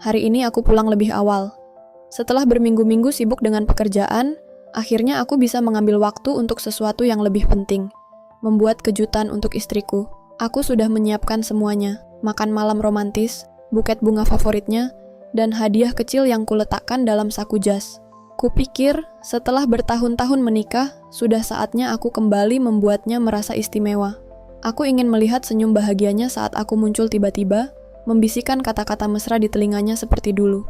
Hari ini aku pulang lebih awal. Setelah berminggu-minggu sibuk dengan pekerjaan, akhirnya aku bisa mengambil waktu untuk sesuatu yang lebih penting. Membuat kejutan untuk istriku. Aku sudah menyiapkan semuanya. Makan malam romantis, buket bunga favoritnya, dan hadiah kecil yang kuletakkan dalam saku jas. Kupikir, setelah bertahun-tahun menikah, sudah saatnya aku kembali membuatnya merasa istimewa. Aku ingin melihat senyum bahagianya saat aku muncul tiba-tiba, membisikkan kata-kata mesra di telinganya seperti dulu.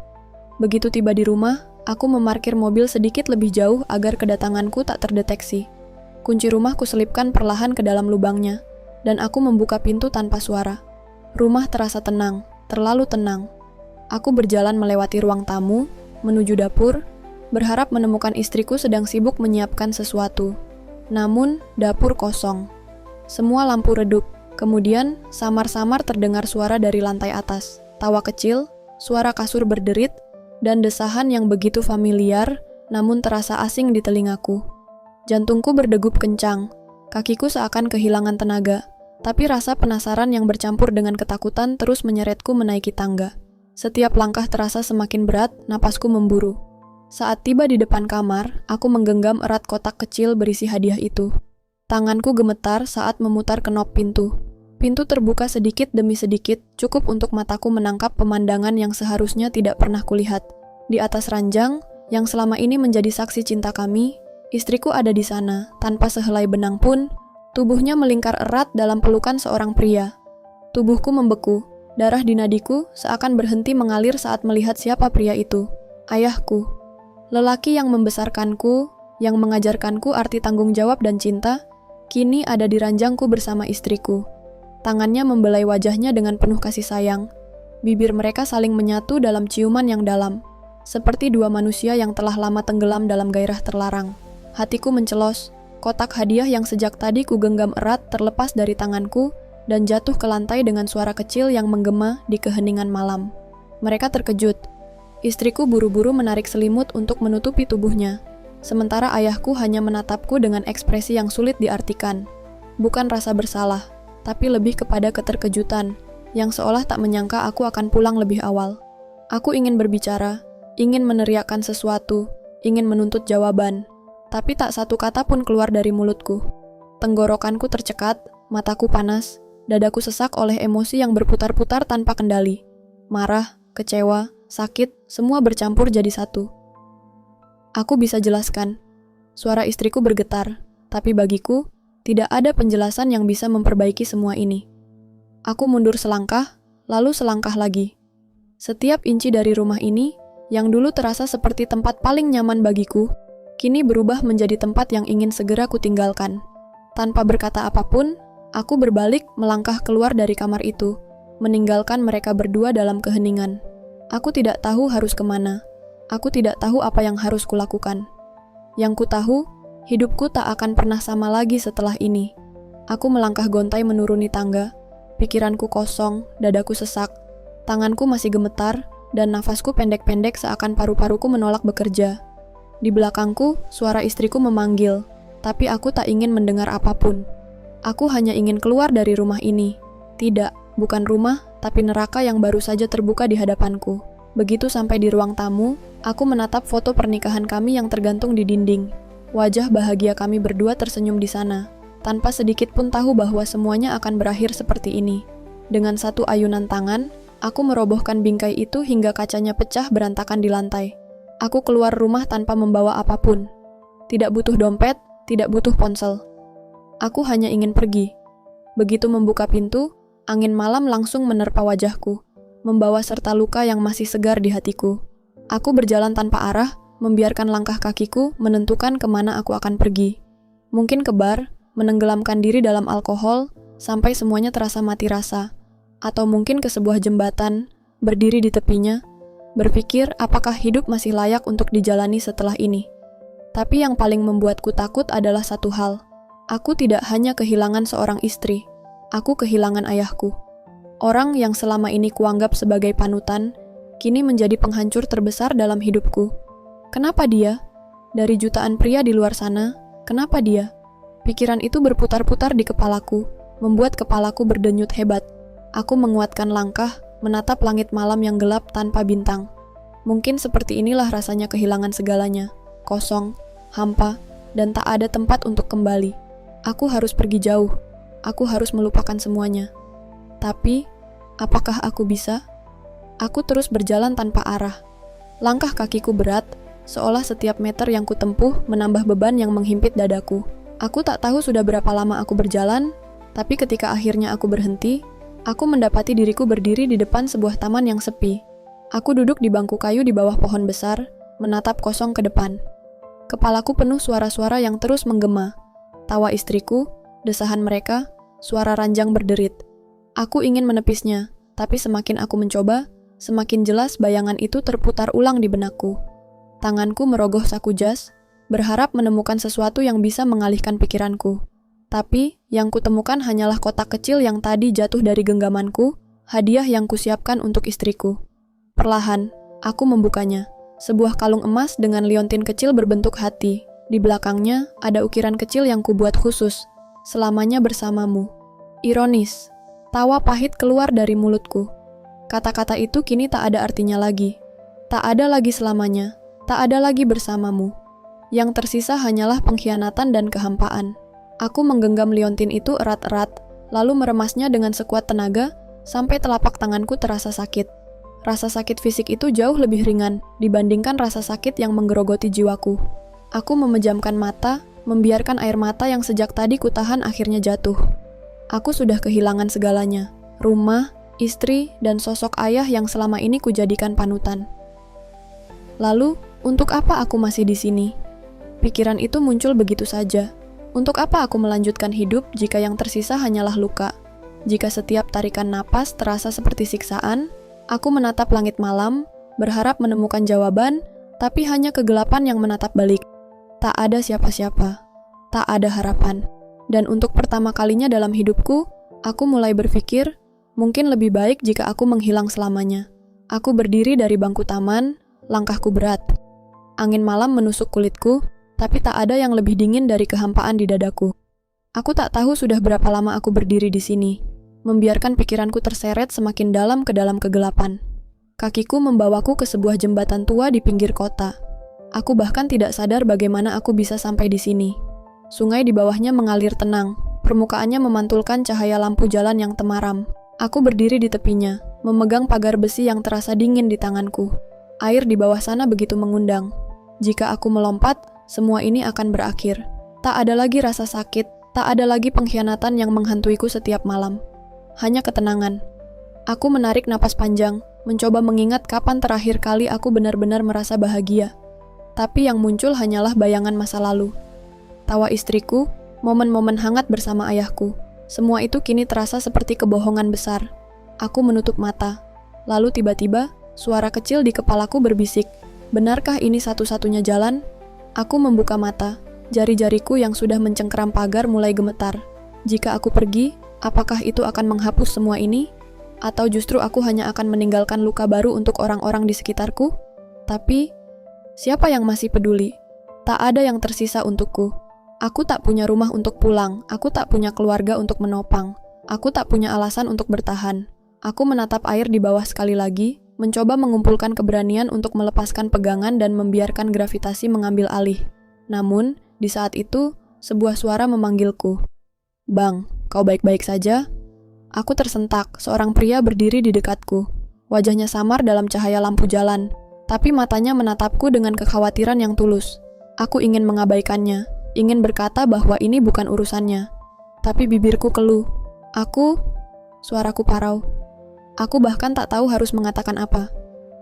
Begitu tiba di rumah, aku memarkir mobil sedikit lebih jauh agar kedatanganku tak terdeteksi. Kunci rumah kuselipkan perlahan ke dalam lubangnya, dan aku membuka pintu tanpa suara. Rumah terasa tenang, terlalu tenang. Aku berjalan melewati ruang tamu, menuju dapur, berharap menemukan istriku sedang sibuk menyiapkan sesuatu. Namun, dapur kosong. Semua lampu redup. Kemudian, samar-samar terdengar suara dari lantai atas. Tawa kecil, suara kasur berderit, dan desahan yang begitu familiar, namun terasa asing di telingaku. Jantungku berdegup kencang. Kakiku seakan kehilangan tenaga. Tapi rasa penasaran yang bercampur dengan ketakutan terus menyeretku menaiki tangga. Setiap langkah terasa semakin berat, napasku memburu. Saat tiba di depan kamar, aku menggenggam erat kotak kecil berisi hadiah itu. Tanganku gemetar saat memutar kenop pintu. Pintu terbuka sedikit demi sedikit, cukup untuk mataku menangkap pemandangan yang seharusnya tidak pernah kulihat. Di atas ranjang, yang selama ini menjadi saksi cinta kami, istriku ada di sana, tanpa sehelai benang pun, tubuhnya melingkar erat dalam pelukan seorang pria. Tubuhku membeku, darah di nadiku seakan berhenti mengalir saat melihat siapa pria itu. Ayahku. Lelaki yang membesarkanku, yang mengajarkanku arti tanggung jawab dan cinta, kini ada di ranjangku bersama istriku. Tangannya membelai wajahnya dengan penuh kasih sayang. Bibir mereka saling menyatu dalam ciuman yang dalam, seperti dua manusia yang telah lama tenggelam dalam gairah terlarang. Hatiku mencelos, kotak hadiah yang sejak tadi ku genggam erat terlepas dari tanganku dan jatuh ke lantai dengan suara kecil yang menggema di keheningan malam. Mereka terkejut. Istriku buru-buru menarik selimut untuk menutupi tubuhnya. Sementara ayahku hanya menatapku dengan ekspresi yang sulit diartikan. Bukan rasa bersalah, tapi lebih kepada keterkejutan, yang seolah tak menyangka aku akan pulang lebih awal. Aku ingin berbicara, ingin meneriakkan sesuatu, ingin menuntut jawaban, tapi tak satu kata pun keluar dari mulutku. Tenggorokanku tercekat, mataku panas, dadaku sesak oleh emosi yang berputar-putar tanpa kendali. Marah, kecewa, sakit, semua bercampur jadi satu. Aku bisa jelaskan. Suara istriku bergetar, tapi bagiku, tidak ada penjelasan yang bisa memperbaiki semua ini. Aku mundur selangkah, lalu selangkah lagi. Setiap inci dari rumah ini, yang dulu terasa seperti tempat paling nyaman bagiku, kini berubah menjadi tempat yang ingin segera kutinggalkan. Tanpa berkata apapun, aku berbalik melangkah keluar dari kamar itu, meninggalkan mereka berdua dalam keheningan. Aku tidak tahu harus kemana. Aku tidak tahu apa yang harus kulakukan. Yang ku tahu, hidupku tak akan pernah sama lagi setelah ini. Aku melangkah gontai menuruni tangga, pikiranku kosong, dadaku sesak, tanganku masih gemetar, dan nafasku pendek-pendek seakan paru-paruku menolak bekerja. Di belakangku, suara istriku memanggil, tapi aku tak ingin mendengar apapun. Aku hanya ingin keluar dari rumah ini. Tidak, bukan rumah, tapi neraka yang baru saja terbuka di hadapanku. Begitu sampai di ruang tamu, aku menatap foto pernikahan kami yang tergantung di dinding. Wajah bahagia kami berdua tersenyum di sana, tanpa sedikit pun tahu bahwa semuanya akan berakhir seperti ini. Dengan satu ayunan tangan, aku merobohkan bingkai itu hingga kacanya pecah berantakan di lantai. Aku keluar rumah tanpa membawa apapun. Tidak butuh dompet, tidak butuh ponsel. Aku hanya ingin pergi. Begitu membuka pintu, angin malam langsung menerpa wajahku, membawa serta luka yang masih segar di hatiku. Aku berjalan tanpa arah, membiarkan langkah kakiku menentukan kemana aku akan pergi. Mungkin ke bar, menenggelamkan diri dalam alkohol, sampai semuanya terasa mati rasa. Atau mungkin ke sebuah jembatan, berdiri di tepinya, berpikir apakah hidup masih layak untuk dijalani setelah ini. Tapi yang paling membuatku takut adalah satu hal. Aku tidak hanya kehilangan seorang istri, aku kehilangan ayahku. Orang yang selama ini kuanggap sebagai panutan, kini menjadi penghancur terbesar dalam hidupku. Kenapa dia? Dari jutaan pria di luar sana, kenapa dia? Pikiran itu berputar-putar di kepalaku, membuat kepalaku berdenyut hebat. Aku menguatkan langkah, menatap langit malam yang gelap tanpa bintang. Mungkin seperti inilah rasanya kehilangan segalanya, kosong, hampa, dan tak ada tempat untuk kembali. Aku harus pergi jauh, aku harus melupakan semuanya. Tapi, apakah aku bisa? Aku terus berjalan tanpa arah. Langkah kakiku berat, seolah setiap meter yang kutempuh menambah beban yang menghimpit dadaku. Aku tak tahu sudah berapa lama aku berjalan, tapi ketika akhirnya aku berhenti, aku mendapati diriku berdiri di depan sebuah taman yang sepi. Aku duduk di bangku kayu di bawah pohon besar, menatap kosong ke depan. Kepalaku penuh suara-suara yang terus menggema. Tawa istriku, desahan mereka, suara ranjang berderit. Aku ingin menepisnya, tapi semakin aku mencoba, semakin jelas bayangan itu terputar ulang di benakku. Tanganku merogoh saku jas, berharap menemukan sesuatu yang bisa mengalihkan pikiranku. Tapi, yang kutemukan hanyalah kotak kecil yang tadi jatuh dari genggamanku, hadiah yang kusiapkan untuk istriku. Perlahan, aku membukanya. Sebuah kalung emas dengan liontin kecil berbentuk hati. Di belakangnya, ada ukiran kecil yang kubuat khusus. Selamanya bersamamu. Ironis, tawa pahit keluar dari mulutku. Kata-kata itu kini tak ada artinya lagi. Tak ada lagi selamanya, tak ada lagi bersamamu. Yang tersisa hanyalah pengkhianatan dan kehampaan. Aku menggenggam liontin itu erat-erat, lalu meremasnya dengan sekuat tenaga, sampai telapak tanganku terasa sakit. Rasa sakit fisik itu jauh lebih ringan dibandingkan rasa sakit yang menggerogoti jiwaku. Aku memejamkan mata, membiarkan air mata yang sejak tadi kutahan akhirnya jatuh. Aku sudah kehilangan segalanya, rumah, istri, dan sosok ayah yang selama ini kujadikan panutan. Lalu, untuk apa aku masih di sini? Pikiran itu muncul begitu saja. Untuk apa aku melanjutkan hidup jika yang tersisa hanyalah luka? Jika setiap tarikan napas terasa seperti siksaan, aku menatap langit malam, berharap menemukan jawaban, tapi hanya kegelapan yang menatap balik. Tak ada siapa-siapa, tak ada harapan. Dan untuk pertama kalinya dalam hidupku, aku mulai berpikir, mungkin lebih baik jika aku menghilang selamanya. Aku berdiri dari bangku taman, langkahku berat. Angin malam menusuk kulitku, tapi tak ada yang lebih dingin dari kehampaan di dadaku. Aku tak tahu sudah berapa lama aku berdiri di sini, membiarkan pikiranku terseret semakin dalam ke dalam kegelapan. Kakiku membawaku ke sebuah jembatan tua di pinggir kota. Aku bahkan tidak sadar bagaimana aku bisa sampai di sini. Sungai di bawahnya mengalir tenang, permukaannya memantulkan cahaya lampu jalan yang temaram. Aku berdiri di tepinya, memegang pagar besi yang terasa dingin di tanganku. Air di bawah sana begitu mengundang. Jika aku melompat, semua ini akan berakhir. Tak ada lagi rasa sakit, tak ada lagi pengkhianatan yang menghantuiku setiap malam. Hanya ketenangan. Aku menarik napas panjang, mencoba mengingat kapan terakhir kali aku benar-benar merasa bahagia. Tapi yang muncul hanyalah bayangan masa lalu. Tawa istriku, momen-momen hangat bersama ayahku. Semua itu kini terasa seperti kebohongan besar. Aku menutup mata. Lalu tiba-tiba, suara kecil di kepalaku berbisik, "Benarkah ini satu-satunya jalan?" Aku membuka mata. Jari-jariku yang sudah mencengkeram pagar mulai gemetar. Jika aku pergi, apakah itu akan menghapus semua ini? Atau justru aku hanya akan meninggalkan luka baru untuk orang-orang di sekitarku? Tapi, siapa yang masih peduli? Tak ada yang tersisa untukku. Aku tak punya rumah untuk pulang, aku tak punya keluarga untuk menopang. Aku tak punya alasan untuk bertahan. Aku menatap air di bawah sekali lagi, mencoba mengumpulkan keberanian untuk melepaskan pegangan dan membiarkan gravitasi mengambil alih. Namun, di saat itu, sebuah suara memanggilku. "Bang, kau baik-baik saja?" Aku tersentak, seorang pria berdiri di dekatku. Wajahnya samar dalam cahaya lampu jalan, tapi matanya menatapku dengan kekhawatiran yang tulus. Aku ingin mengabaikannya, ingin berkata bahwa ini bukan urusannya. Tapi bibirku keluh. Suaraku parau. Aku bahkan tak tahu harus mengatakan apa.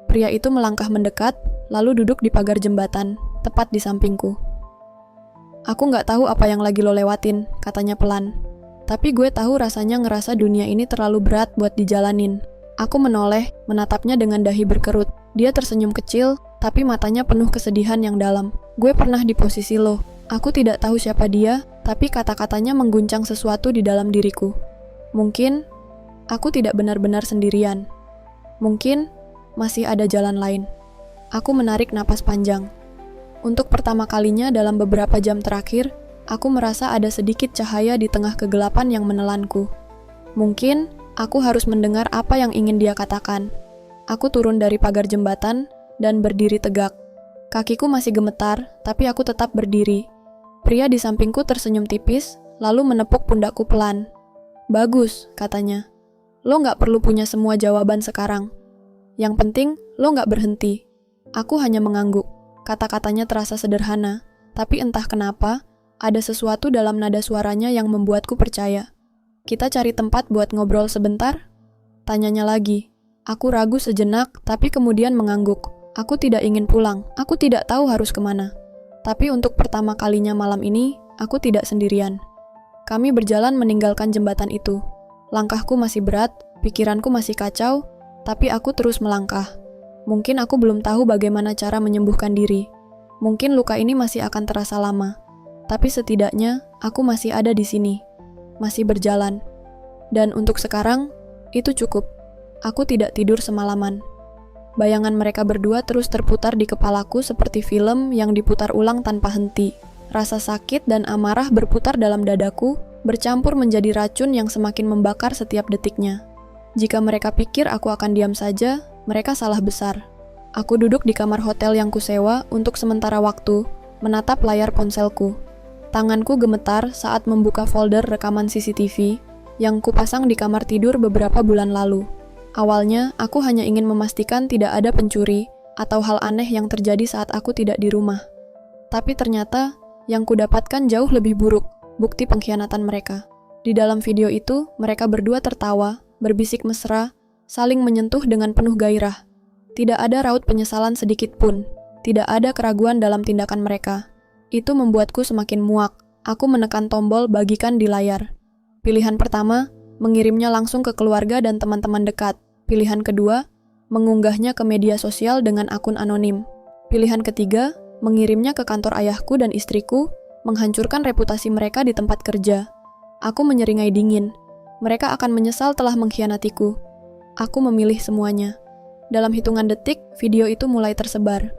Pria itu melangkah mendekat, lalu duduk di pagar jembatan, tepat di sampingku. "Aku nggak tahu apa yang lagi lo lewatin," katanya pelan. "Tapi gue tahu rasanya ngerasa dunia ini terlalu berat buat dijalanin." Aku menoleh, menatapnya dengan dahi berkerut. Dia tersenyum kecil, tapi matanya penuh kesedihan yang dalam. "Gue pernah di posisi lo. Aku tidak tahu siapa dia, tapi kata-katanya mengguncang sesuatu di dalam diriku. Mungkin aku tidak benar-benar sendirian. Mungkin masih ada jalan lain." Aku menarik napas panjang. Untuk pertama kalinya dalam beberapa jam terakhir, aku merasa ada sedikit cahaya di tengah kegelapan yang menelanku. Mungkin Aku harus mendengar apa yang ingin dia katakan. Aku turun dari pagar jembatan dan berdiri tegak. Kakiku masih gemetar, tapi aku tetap berdiri. Pria di sampingku tersenyum tipis, lalu menepuk pundakku pelan. "Bagus," katanya. "Lo nggak perlu punya semua jawaban sekarang. Yang penting, lo nggak berhenti." Aku hanya mengangguk. Kata-katanya terasa sederhana, tapi entah kenapa, ada sesuatu dalam nada suaranya yang membuatku percaya. "Kita cari tempat buat ngobrol sebentar?" Tanyanya lagi. Aku ragu sejenak, tapi kemudian mengangguk. Aku tidak ingin pulang, aku tidak tahu harus kemana. Tapi untuk pertama kalinya malam ini, aku tidak sendirian. Kami berjalan meninggalkan jembatan itu. Langkahku masih berat, pikiranku masih kacau, tapi aku terus melangkah. Mungkin aku belum tahu bagaimana cara menyembuhkan diri. Mungkin luka ini masih akan terasa lama. Tapi setidaknya, aku masih ada di sini. Masih berjalan. Dan untuk sekarang, itu cukup. Aku tidak tidur semalaman. Bayangan mereka berdua terus terputar di kepalaku seperti film yang diputar ulang tanpa henti. Rasa sakit dan amarah berputar dalam dadaku, bercampur menjadi racun yang semakin membakar setiap detiknya. Jika mereka pikir aku akan diam saja, mereka salah besar. Aku duduk di kamar hotel yang kusewa untuk sementara waktu, menatap layar ponselku. Tanganku gemetar saat membuka folder rekaman CCTV yang kupasang di kamar tidur beberapa bulan lalu. Awalnya, aku hanya ingin memastikan tidak ada pencuri atau hal aneh yang terjadi saat aku tidak di rumah. Tapi ternyata, yang kudapatkan jauh lebih buruk, bukti pengkhianatan mereka. Di dalam video itu, mereka berdua tertawa, berbisik mesra, saling menyentuh dengan penuh gairah. Tidak ada raut penyesalan sedikit pun, tidak ada keraguan dalam tindakan mereka. Itu membuatku semakin muak. Aku menekan tombol bagikan di layar. Pilihan pertama, mengirimnya langsung ke keluarga dan teman-teman dekat. Pilihan kedua, mengunggahnya ke media sosial dengan akun anonim. Pilihan ketiga, mengirimnya ke kantor ayahku dan istriku, menghancurkan reputasi mereka di tempat kerja. Aku menyeringai dingin. Mereka akan menyesal telah mengkhianatiku. Aku memilih semuanya. Dalam hitungan detik, video itu mulai tersebar.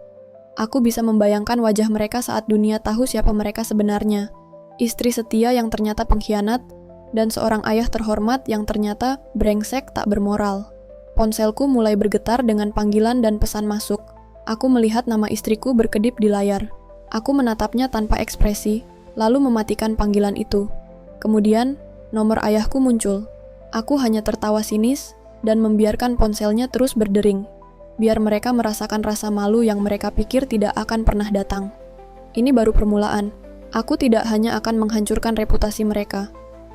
Aku bisa membayangkan wajah mereka saat dunia tahu siapa mereka sebenarnya. Istri setia yang ternyata pengkhianat, dan seorang ayah terhormat yang ternyata brengsek tak bermoral. Ponselku mulai bergetar dengan panggilan dan pesan masuk. Aku melihat nama istriku berkedip di layar. Aku menatapnya tanpa ekspresi, lalu mematikan panggilan itu. Kemudian, nomor ayahku muncul. Aku hanya tertawa sinis dan membiarkan ponselnya terus berdering, biar mereka merasakan rasa malu yang mereka pikir tidak akan pernah datang. Ini baru permulaan. Aku tidak hanya akan menghancurkan reputasi mereka.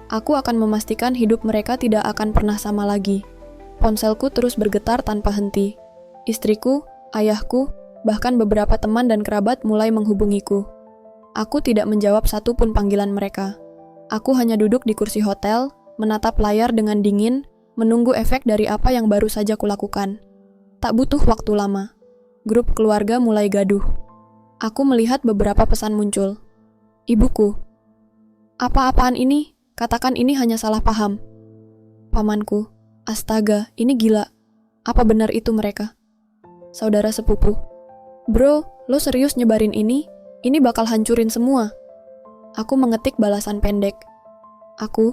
Aku akan memastikan hidup mereka tidak akan pernah sama lagi. Ponselku terus bergetar tanpa henti. Istriku, ayahku, bahkan beberapa teman dan kerabat mulai menghubungiku. Aku tidak menjawab satu pun panggilan mereka. Aku hanya duduk di kursi hotel, menatap layar dengan dingin, menunggu efek dari apa yang baru saja kulakukan. Tak butuh waktu lama. Grup keluarga mulai gaduh. Aku melihat beberapa pesan muncul. Ibuku. Apa-apaan ini? Katakan ini hanya salah paham. Pamanku. Astaga, ini gila. Apa benar itu mereka? Saudara sepupu. Bro, lo serius nyebarin ini? Ini bakal hancurin semua. Aku mengetik balasan pendek. Aku.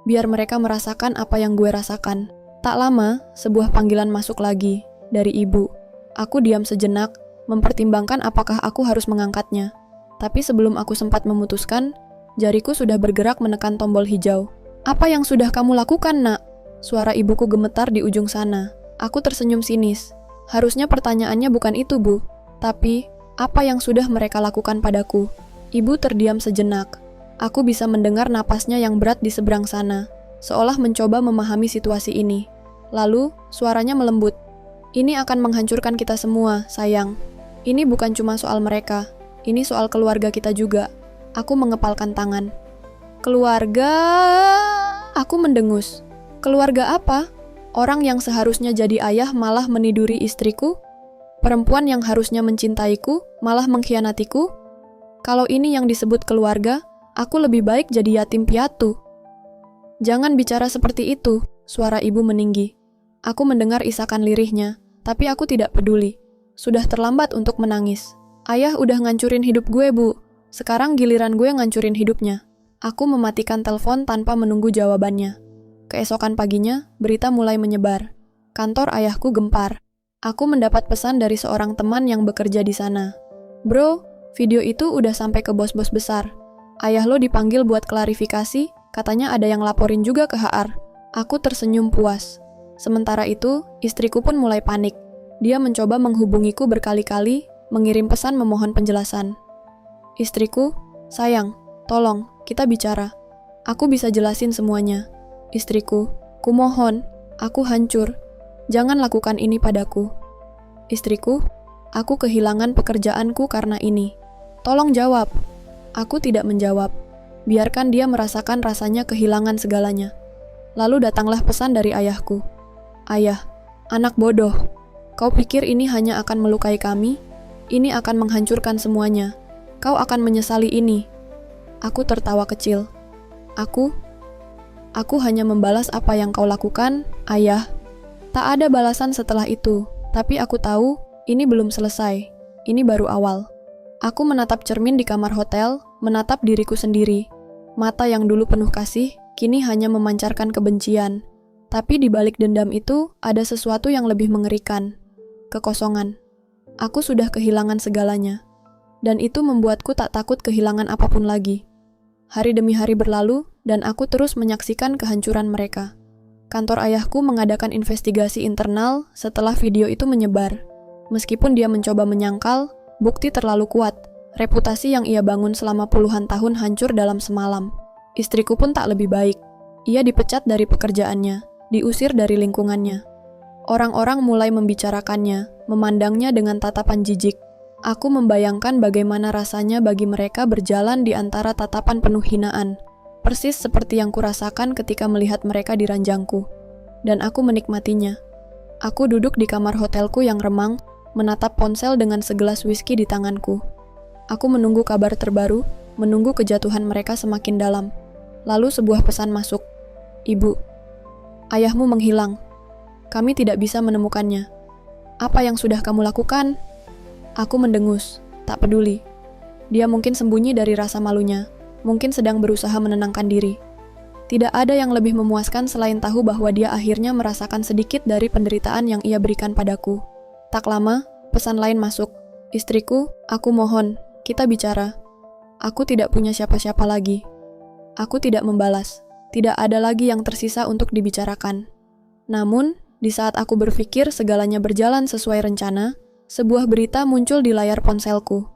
Biar mereka merasakan apa yang gue rasakan. Tak lama, sebuah panggilan masuk lagi. Dari ibu. Aku diam sejenak, mempertimbangkan apakah aku harus mengangkatnya. Tapi sebelum aku sempat memutuskan, jariku sudah bergerak menekan tombol hijau. Apa yang sudah kamu lakukan, nak? Suara ibuku gemetar di ujung sana. Aku tersenyum sinis. Harusnya pertanyaannya bukan itu, Bu. Tapi, apa yang sudah mereka lakukan padaku? Ibu terdiam sejenak. Aku bisa mendengar napasnya yang berat di seberang sana, seolah mencoba memahami situasi ini. Lalu, suaranya melembut. Ini akan menghancurkan kita semua, sayang. Ini bukan cuma soal mereka. Ini soal keluarga kita juga. Aku mengepalkan tangan. Keluarga... Aku mendengus. Keluarga apa? Orang yang seharusnya jadi ayah malah meniduri istriku? Perempuan yang harusnya mencintaiku malah mengkhianatiku? Kalau ini yang disebut keluarga, aku lebih baik jadi yatim piatu. Jangan bicara seperti itu, suara ibu meninggi. Aku mendengar isakan lirihnya, tapi aku tidak peduli. Sudah terlambat untuk menangis. Ayah udah ngancurin hidup gue, Bu. Sekarang giliran gue ngancurin hidupnya. Aku mematikan telepon tanpa menunggu jawabannya. Keesokan paginya, berita mulai menyebar. Kantor ayahku gempar. Aku mendapat pesan dari seorang teman yang bekerja di sana. Bro, video itu udah sampai ke bos-bos besar. Ayah lo dipanggil buat klarifikasi, katanya ada yang laporin juga ke HR. Aku tersenyum puas. Sementara itu, istriku pun mulai panik. Dia mencoba menghubungiku berkali-kali, mengirim pesan memohon penjelasan. Istriku, sayang, tolong, kita bicara. Aku bisa jelasin semuanya. Istriku, kumohon, aku hancur. Jangan lakukan ini padaku. Istriku, aku kehilangan pekerjaanku karena ini. Tolong jawab. Aku tidak menjawab. Biarkan dia merasakan rasanya kehilangan segalanya. Lalu datanglah pesan dari ayahku. Ayah, anak bodoh. Kau pikir ini hanya akan melukai kami? Ini akan menghancurkan semuanya. Kau akan menyesali ini. Aku tertawa kecil. Aku hanya membalas apa yang kau lakukan, ayah. Tak ada balasan setelah itu, tapi aku tahu ini belum selesai. Ini baru awal. Aku menatap cermin di kamar hotel, menatap diriku sendiri. Mata yang dulu penuh kasih, kini hanya memancarkan kebencian. Tapi di balik dendam itu, ada sesuatu yang lebih mengerikan. Kekosongan. Aku sudah kehilangan segalanya. Dan itu membuatku tak takut kehilangan apapun lagi. Hari demi hari berlalu, dan aku terus menyaksikan kehancuran mereka. Kantor ayahku mengadakan investigasi internal setelah video itu menyebar. Meskipun dia mencoba menyangkal, bukti terlalu kuat. Reputasi yang ia bangun selama puluhan tahun hancur dalam semalam. Istriku pun tak lebih baik. Ia dipecat dari pekerjaannya, diusir dari lingkungannya. Orang-orang mulai membicarakannya, memandangnya dengan tatapan jijik. Aku membayangkan bagaimana rasanya bagi mereka berjalan di antara tatapan penuh hinaan, persis seperti yang kurasakan ketika melihat mereka di ranjangku. Dan aku menikmatinya. Aku duduk di kamar hotelku yang remang, menatap ponsel dengan segelas whisky di tanganku. Aku menunggu kabar terbaru, menunggu kejatuhan mereka semakin dalam. Lalu sebuah pesan masuk. Ibu, ayahmu menghilang. Kami tidak bisa menemukannya. Apa yang sudah kamu lakukan? Aku mendengus, tak peduli. Dia mungkin sembunyi dari rasa malunya, mungkin sedang berusaha menenangkan diri. Tidak ada yang lebih memuaskan selain tahu bahwa dia akhirnya merasakan sedikit dari penderitaan yang ia berikan padaku. Tak lama, pesan lain masuk. Istriku, aku mohon, kita bicara. Aku tidak punya siapa-siapa lagi. Aku tidak membalas. Tidak ada lagi yang tersisa untuk dibicarakan. Namun, di saat aku berpikir segalanya berjalan sesuai rencana, sebuah berita muncul di layar ponselku.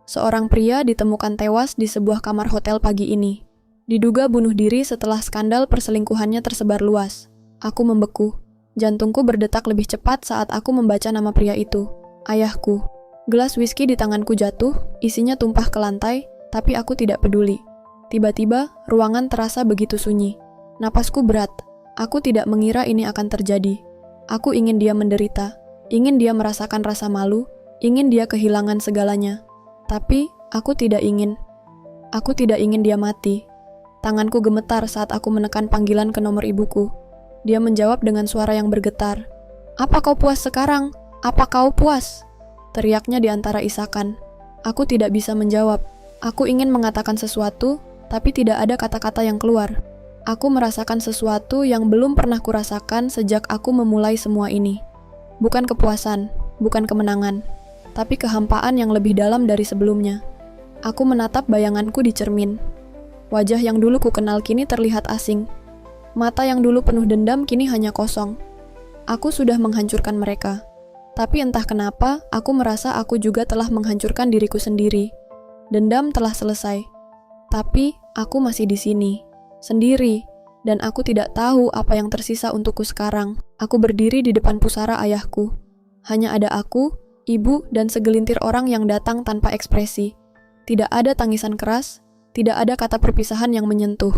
Seorang pria ditemukan tewas di sebuah kamar hotel pagi ini. Diduga bunuh diri setelah skandal perselingkuhannya tersebar luas. Aku membeku. Jantungku berdetak lebih cepat saat aku membaca nama pria itu. Ayahku. Gelas whisky di tanganku jatuh, isinya tumpah ke lantai, tapi aku tidak peduli. Tiba-tiba, ruangan terasa begitu sunyi. Napasku berat. Aku tidak mengira ini akan terjadi. Aku ingin dia menderita. Ingin dia merasakan rasa malu, ingin dia kehilangan segalanya. Tapi, aku tidak ingin. Aku tidak ingin dia mati. Tanganku gemetar saat aku menekan panggilan ke nomor ibuku. Dia menjawab dengan suara yang bergetar. Apa kau puas sekarang? Apa kau puas? Teriaknya di antara isakan. Aku tidak bisa menjawab. Aku ingin mengatakan sesuatu, tapi tidak ada kata-kata yang keluar. Aku merasakan sesuatu yang belum pernah kurasakan sejak aku memulai semua ini. Bukan kepuasan, bukan kemenangan, tapi kehampaan yang lebih dalam dari sebelumnya. Aku menatap bayanganku di cermin. Wajah yang dulu ku kenal kini terlihat asing. Mata yang dulu penuh dendam kini hanya kosong. Aku sudah menghancurkan mereka. Tapi entah kenapa, aku merasa aku juga telah menghancurkan diriku sendiri. Dendam telah selesai. Tapi, aku masih di sini, sendiri. Dan aku tidak tahu apa yang tersisa untukku sekarang. Aku berdiri di depan pusara ayahku. Hanya ada aku, ibu, dan segelintir orang yang datang tanpa ekspresi. Tidak ada tangisan keras, tidak ada kata perpisahan yang menyentuh.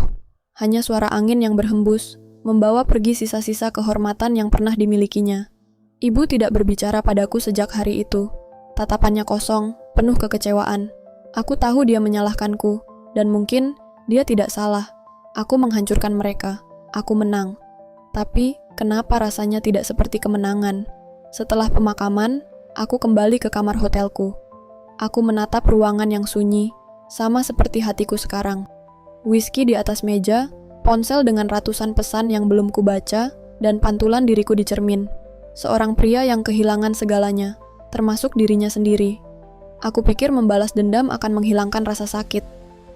Hanya suara angin yang berhembus, membawa pergi sisa-sisa kehormatan yang pernah dimilikinya. Ibu tidak berbicara padaku sejak hari itu. Tatapannya kosong, penuh kekecewaan. Aku tahu dia menyalahkanku, dan mungkin dia tidak salah. Aku menghancurkan mereka. Aku menang. Tapi, kenapa rasanya tidak seperti kemenangan? Setelah pemakaman, aku kembali ke kamar hotelku. Aku menatap ruangan yang sunyi, sama seperti hatiku sekarang. Whisky di atas meja, ponsel dengan ratusan pesan yang belum kubaca, dan pantulan diriku di cermin. Seorang pria yang kehilangan segalanya, termasuk dirinya sendiri. Aku pikir membalas dendam akan menghilangkan rasa sakit.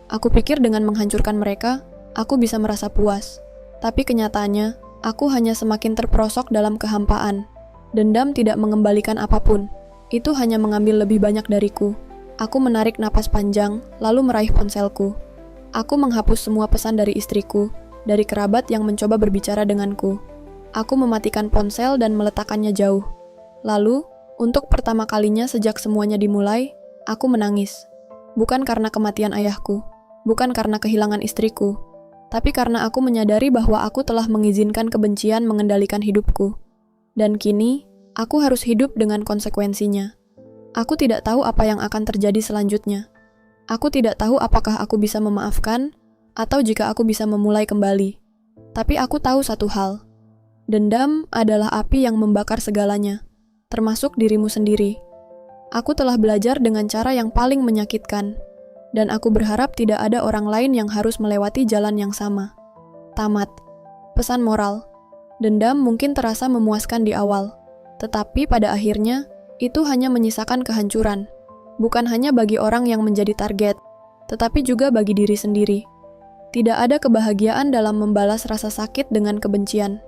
Aku pikir dengan menghancurkan mereka, aku bisa merasa puas. Tapi kenyataannya, aku hanya semakin terperosok dalam kehampaan. Dendam tidak mengembalikan apapun. Itu hanya mengambil lebih banyak dariku. Aku menarik napas panjang, lalu meraih ponselku. Aku menghapus semua pesan dari istriku, dari kerabat yang mencoba berbicara denganku. Aku mematikan ponsel dan meletakkannya jauh. Lalu, untuk pertama kalinya sejak semuanya dimulai, aku menangis. Bukan karena kematian ayahku, bukan karena kehilangan istriku, tapi karena aku menyadari bahwa aku telah mengizinkan kebencian mengendalikan hidupku. Dan kini, aku harus hidup dengan konsekuensinya. Aku tidak tahu apa yang akan terjadi selanjutnya. Aku tidak tahu apakah aku bisa memaafkan, atau jika aku bisa memulai kembali. Tapi aku tahu satu hal. Dendam adalah api yang membakar segalanya, termasuk dirimu sendiri. Aku telah belajar dengan cara yang paling menyakitkan, dan aku berharap tidak ada orang lain yang harus melewati jalan yang sama. Tamat. Pesan moral. Dendam mungkin terasa memuaskan di awal, tetapi pada akhirnya, itu hanya menyisakan kehancuran. Bukan hanya bagi orang yang menjadi target, tetapi juga bagi diri sendiri. Tidak ada kebahagiaan dalam membalas rasa sakit dengan kebencian.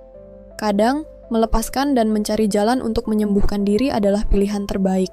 Kadang, melepaskan dan mencari jalan untuk menyembuhkan diri adalah pilihan terbaik.